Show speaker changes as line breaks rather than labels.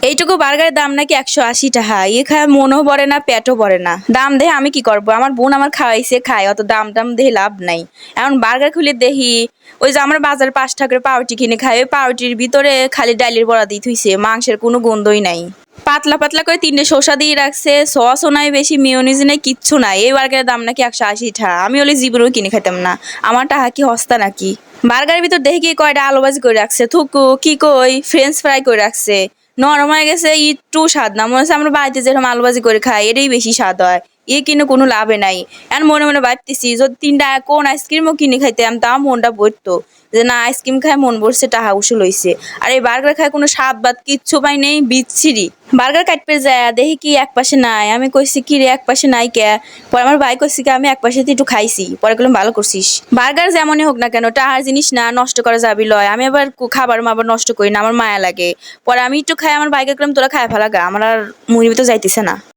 এইটুকু বার্গারের দাম নাকি 180 টাকা। এ খায় মনও ভরে না, পেটও ভরে না। দাম দেখে আমি কি করব? আমার বোন আমার খাওয়াইছে, খায়, অত দাম টাম দেখে লাভ নাই। এখন বার্গার খুলে দেখি, ওই যে আমরা বাজারে 5 টাকার পাউরুটি কিনে খাই, ওই পাউরুটির ভিতরে খালি ডালের বড়া দিয়ে থুইছে, মাংসের কোনো গন্ধই নাই। পাতলা পাতলা করে 3টে শসা দিয়ে রাখছে, সসও নাই বেশি, মেয়োনিজ নাই, কিচ্ছু নাই। এই বার্গারের দাম নাকি 180 টাকা। আমি হলে জীবনেও কিনে খাইতাম না। আমার টাকা কি হস্তা নাকি? বার্গারের ভিতর দেখি কি কয়টা আলু ভাজি করে রাখছে, থুকু কি কই ফ্রেঞ্চ ফ্রাই করে রাখছে। নরম হয়ে গেছে, একটু স্বাদ না। মনে হচ্ছে আমরা বাড়িতে যেরকম আলু ভাজি করে খাই, এটাই বেশি স্বাদ হয়। এ কিনে কোনো লাভে নাই। এখন মনে মনে ভাবতেছি, যদি 3টা কোন আইসক্রিমও কিনে খাইতাম, তাও মনটা ভরতো। যে না, আইসক্রিম খায় মন ভরছে, টাকা উসুল হইছে। আর এই বার্গার খায় কোনো স্বাদ বাদ কিচ্ছু পাই নেই, বিচ্ছিরি। বার্গার কাটতে যায় দেখি কি এক পাশে নাই। আমি কইছি কি রে, এক পাশে নাই কে? পরে আমার ভাই কইছি কি আমি এক পাশে একটু খাইছি। পরে কইলাম ভালো করছিস। বার্গার যেমনই হোক না কেন, টাহার জিনিস না, নষ্ট করা যাবি লয়। আমি আবার খাবার মাবার নষ্ট করি না, আমার মায়া লাগে। পরে আমি একটু খাই, আমার ভাইকে কইলাম তোরা খায় ফেলা গা, আমার আর মুড়ির ভিতর যাইতেছে না।